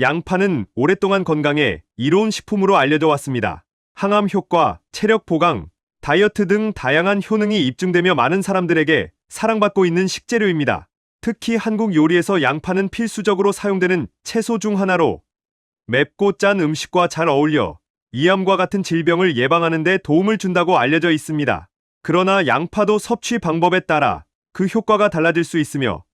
양파는 오랫동안 건강에 이로운 식품으로 알려져 왔습니다. 항암 효과, 체력 보강, 다이어트 등 다양한 효능이 입증되며 많은 사람들에게 사랑받고 있는 식재료입니다. 특히 한국 요리에서 양파는 필수적으로 사용되는 채소 중 하나로 맵고 짠 음식과 잘 어울려 위암과 같은 질병을 예방하는 데 도움을 준다고 알려져 있습니다. 그러나 양파도 섭취 방법에 따라 그 효과가 달라질 수 있으며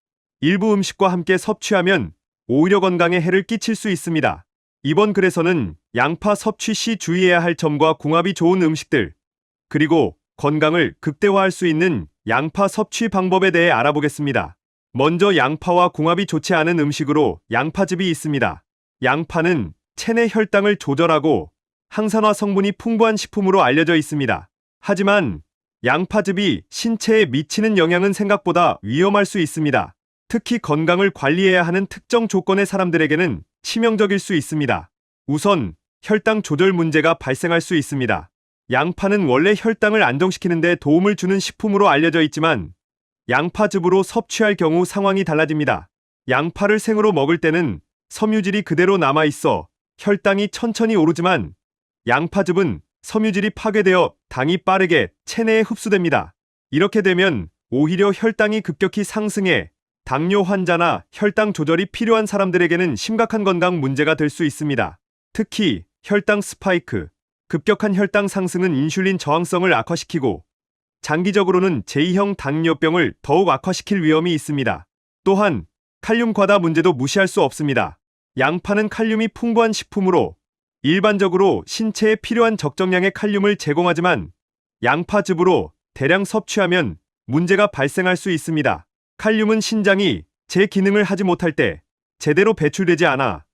일부 음식과 함께 섭취하면 오히려 건강에 해를 끼칠 수 있습니다. 이번 글에서는 양파 섭취 시 주의해야 할 점과 궁합이 좋은 음식들, 그리고 건강을 극대화할 수 있는 양파 섭취 방법에 대해 알아보겠습니다. 먼저 양파와 궁합이 좋지 않은 음식으로 양파즙이 있습니다. 양파는 체내 혈당을 조절하고 항산화 성분이 풍부한 식품으로 알려져 있습니다. 하지만 양파즙이 신체에 미치는 영향은 생각보다 위험할 수 있습니다. 특히 건강을 관리해야 하는 특정 조건의 사람들에게는 치명적일 수 있습니다. 우선 혈당 조절 문제가 발생할 수 있습니다. 양파는 원래 혈당을 안정시키는 데 도움을 주는 식품으로 알려져 있지만 양파즙으로 섭취할 경우 상황이 달라집니다. 양파를 생으로 먹을 때는 섬유질이 그대로 남아있어 혈당이 천천히 오르지만 양파즙은 섬유질이 파괴되어 당이 빠르게 체내에 흡수됩니다. 이렇게 되면 오히려 혈당이 급격히 상승해 당뇨 환자나 혈당 조절이 필요한 사람들에게는 심각한 건강 문제가 될 수 있습니다. 특히 혈당 스파이크, 급격한 혈당 상승은 인슐린 저항성을 악화시키고 장기적으로는 제2형 당뇨병을 더욱 악화시킬 위험이 있습니다. 또한 칼륨 과다 문제도 무시할 수 없습니다. 양파는 칼륨이 풍부한 식품으로 일반적으로 신체에 필요한 적정량의 칼륨을 제공하지만 양파즙으로 대량 섭취하면 문제가 발생할 수 있습니다. 칼륨은 신장이 제 기능을 하지 못할 때 제대로 배출되지 않아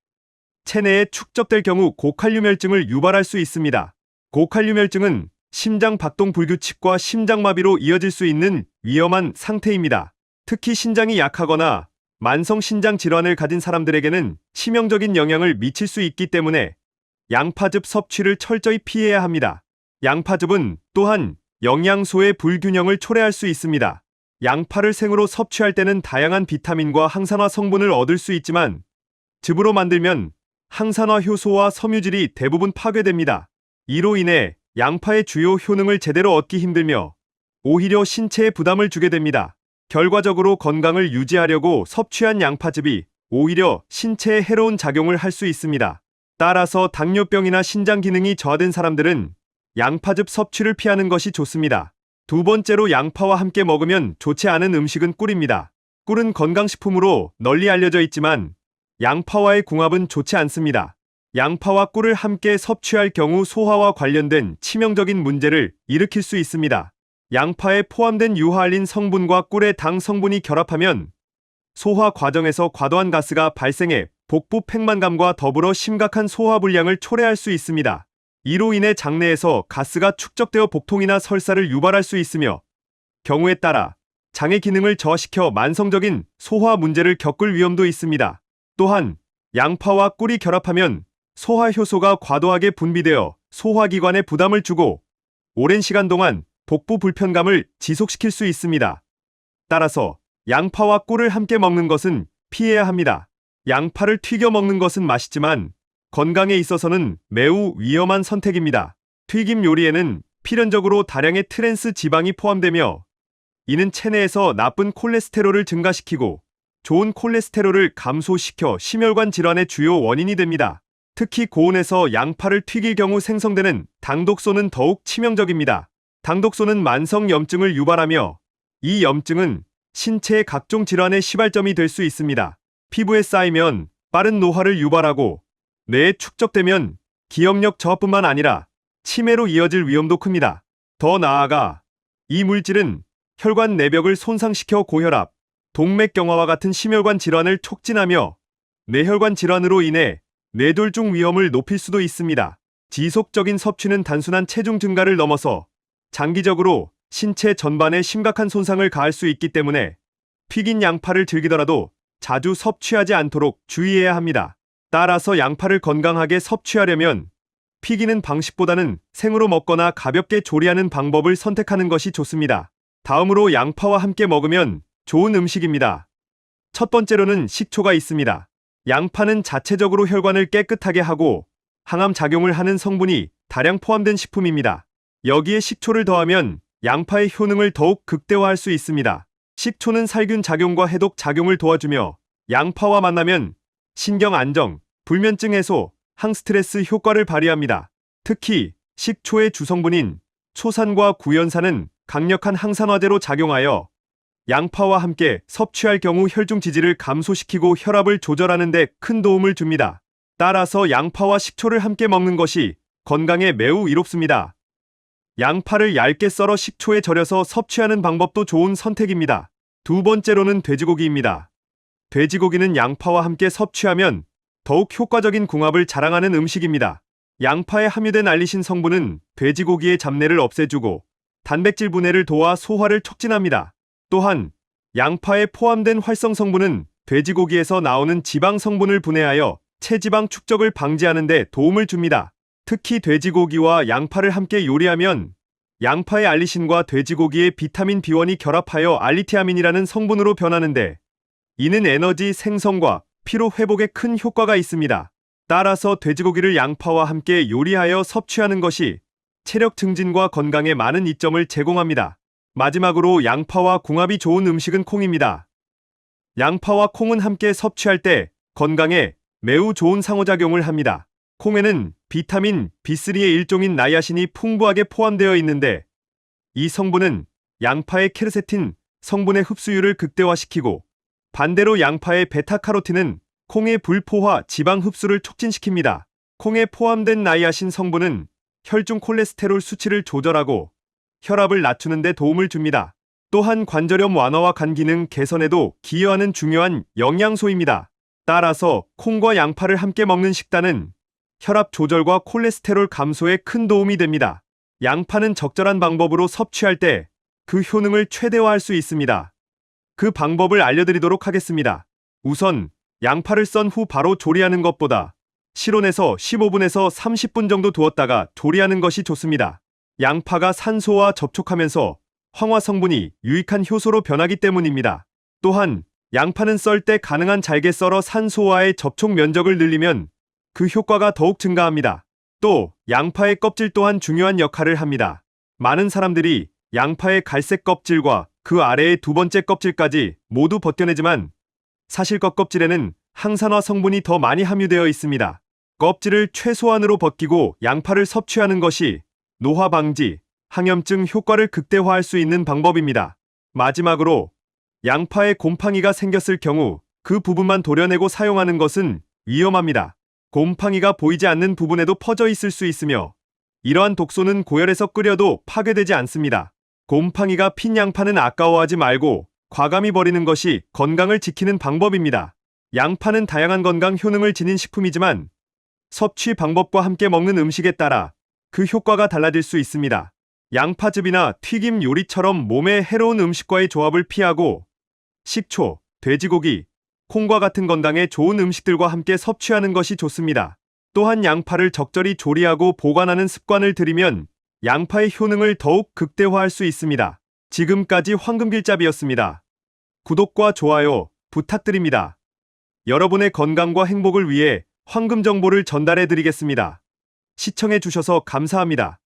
체내에 축적될 경우 고칼륨혈증을 유발할 수 있습니다. 고칼륨혈증은 심장 박동 불규칙과 심장마비로 이어질 수 있는 위험한 상태입니다. 특히 신장이 약하거나 만성 신장 질환을 가진 사람들에게는 치명적인 영향을 미칠 수 있기 때문에 양파즙 섭취를 철저히 피해야 합니다. 양파즙은 또한 영양소의 불균형을 초래할 수 있습니다. 양파를 생으로 섭취할 때는 다양한 비타민과 항산화 성분을 얻을 수 있지만 즙으로 만들면 항산화 효소와 섬유질이 대부분 파괴됩니다. 이로 인해 양파의 주요 효능을 제대로 얻기 힘들며 오히려 신체에 부담을 주게 됩니다. 결과적으로 건강을 유지하려고 섭취한 양파즙이 오히려 신체에 해로운 작용을 할 수 있습니다. 따라서 당뇨병이나 신장 기능이 저하된 사람들은 양파즙 섭취를 피하는 것이 좋습니다. 두 번째로 양파와 함께 먹으면 좋지 않은 음식은 꿀입니다. 꿀은 건강식품으로 널리 알려져 있지만 양파와의 궁합은 좋지 않습니다. 양파와 꿀을 함께 섭취할 경우 소화와 관련된 치명적인 문제를 일으킬 수 있습니다. 양파에 포함된 유화알린 성분과 꿀의 당 성분이 결합하면 소화 과정에서 과도한 가스가 발생해 복부 팽만감과 더불어 심각한 소화불량을 초래할 수 있습니다. 이로 인해 장내에서 가스가 축적되어 복통이나 설사를 유발할 수 있으며 경우에 따라 장의 기능을 저하시켜 만성적인 소화 문제를 겪을 위험도 있습니다. 또한 양파와 꿀이 결합하면 소화효소가 과도하게 분비되어 소화기관에 부담을 주고 오랜 시간 동안 복부 불편감을 지속시킬 수 있습니다. 따라서 양파와 꿀을 함께 먹는 것은 피해야 합니다. 양파를 튀겨 먹는 것은 맛있지만 건강에 있어서는 매우 위험한 선택입니다. 튀김 요리에는 필연적으로 다량의 트랜스 지방이 포함되며 이는 체내에서 나쁜 콜레스테롤을 증가시키고 좋은 콜레스테롤을 감소시켜 심혈관 질환의 주요 원인이 됩니다. 특히 고온에서 양파를 튀길 경우 생성되는 당독소는 더욱 치명적입니다. 당독소는 만성 염증을 유발하며 이 염증은 신체의 각종 질환의 시발점이 될 수 있습니다. 피부에 쌓이면 빠른 노화를 유발하고 뇌에 축적되면 기억력 저하뿐만 아니라 치매로 이어질 위험도 큽니다. 더 나아가 이 물질은 혈관 내벽을 손상시켜 고혈압, 동맥경화와 같은 심혈관 질환을 촉진하며 뇌혈관 질환으로 인해 뇌졸중 위험을 높일 수도 있습니다. 지속적인 섭취는 단순한 체중 증가를 넘어서 장기적으로 신체 전반에 심각한 손상을 가할 수 있기 때문에 튀긴 양파를 즐기더라도 자주 섭취하지 않도록 주의해야 합니다. 따라서 양파를 건강하게 섭취하려면 튀기는 방식보다는 생으로 먹거나 가볍게 조리하는 방법을 선택하는 것이 좋습니다. 다음으로 양파와 함께 먹으면 좋은 음식입니다. 첫 번째로는 식초가 있습니다. 양파는 자체적으로 혈관을 깨끗하게 하고 항암 작용을 하는 성분이 다량 포함된 식품입니다. 여기에 식초를 더하면 양파의 효능을 더욱 극대화할 수 있습니다. 식초는 살균 작용과 해독 작용을 도와주며 양파와 만나면 신경 안정, 불면증 해소, 항스트레스 효과를 발휘합니다. 특히 식초의 주성분인 초산과 구연산은 강력한 항산화제로 작용하여 양파와 함께 섭취할 경우 혈중 지지를 감소시키고 혈압을 조절하는 데 큰 도움을 줍니다. 따라서 양파와 식초를 함께 먹는 것이 건강에 매우 이롭습니다. 양파를 얇게 썰어 식초에 절여서 섭취하는 방법도 좋은 선택입니다. 두 번째로는 돼지고기입니다. 돼지고기는 양파와 함께 섭취하면 더욱 효과적인 궁합을 자랑하는 음식입니다. 양파에 함유된 알리신 성분은 돼지고기의 잡내를 없애주고 단백질 분해를 도와 소화를 촉진합니다. 또한 양파에 포함된 활성 성분은 돼지고기에서 나오는 지방 성분을 분해하여 체지방 축적을 방지하는 데 도움을 줍니다. 특히 돼지고기와 양파를 함께 요리하면 양파의 알리신과 돼지고기의 비타민 B1이 결합하여 알리티아민이라는 성분으로 변하는데 이는 에너지 생성과 피로 회복에 큰 효과가 있습니다. 따라서 돼지고기를 양파와 함께 요리하여 섭취하는 것이 체력 증진과 건강에 많은 이점을 제공합니다. 마지막으로 양파와 궁합이 좋은 음식은 콩입니다. 양파와 콩은 함께 섭취할 때 건강에 매우 좋은 상호작용을 합니다. 콩에는 비타민 B3의 일종인 나이아신이 풍부하게 포함되어 있는데 이 성분은 양파의 케르세틴 성분의 흡수율을 극대화시키고 반대로 양파의 베타카로틴은 콩의 불포화 지방 흡수를 촉진시킵니다. 콩에 포함된 나이아신 성분은 혈중 콜레스테롤 수치를 조절하고 혈압을 낮추는 데 도움을 줍니다. 또한 관절염 완화와 간 기능 개선에도 기여하는 중요한 영양소입니다. 따라서 콩과 양파를 함께 먹는 식단은 혈압 조절과 콜레스테롤 감소에 큰 도움이 됩니다. 양파는 적절한 방법으로 섭취할 때 그 효능을 최대화할 수 있습니다. 그 방법을 알려드리도록 하겠습니다. 우선 양파를 썬 후 바로 조리하는 것보다 실온에서 15분에서 30분 정도 두었다가 조리하는 것이 좋습니다. 양파가 산소와 접촉하면서 황화 성분이 유익한 효소로 변하기 때문입니다. 또한 양파는 썰 때 가능한 잘게 썰어 산소와의 접촉 면적을 늘리면 그 효과가 더욱 증가합니다. 또 양파의 껍질 또한 중요한 역할을 합니다. 많은 사람들이 양파의 갈색 껍질과 그 아래의 두 번째 껍질까지 모두 벗겨내지만 사실 껍껍질에는 항산화 성분이 더 많이 함유되어 있습니다. 껍질을 최소한으로 벗기고 양파를 섭취하는 것이 노화 방지, 항염증 효과를 극대화할 수 있는 방법입니다. 마지막으로 양파에 곰팡이가 생겼을 경우 그 부분만 도려내고 사용하는 것은 위험합니다. 곰팡이가 보이지 않는 부분에도 퍼져 있을 수 있으며 이러한 독소는 고열에서 끓여도 파괴되지 않습니다. 곰팡이가 핀 양파는 아까워하지 말고 과감히 버리는 것이 건강을 지키는 방법입니다. 양파는 다양한 건강 효능을 지닌 식품이지만 섭취 방법과 함께 먹는 음식에 따라 그 효과가 달라질 수 있습니다. 양파즙이나 튀김 요리처럼 몸에 해로운 음식과의 조합을 피하고 식초, 돼지고기, 콩과 같은 건강에 좋은 음식들과 함께 섭취하는 것이 좋습니다. 또한 양파를 적절히 조리하고 보관하는 습관을 들이면 양파의 효능을 더욱 극대화할 수 있습니다. 지금까지 황금길잡이였습니다. 구독과 좋아요 부탁드립니다. 여러분의 건강과 행복을 위해 황금 정보를 전달해 드리겠습니다. 시청해 주셔서 감사합니다.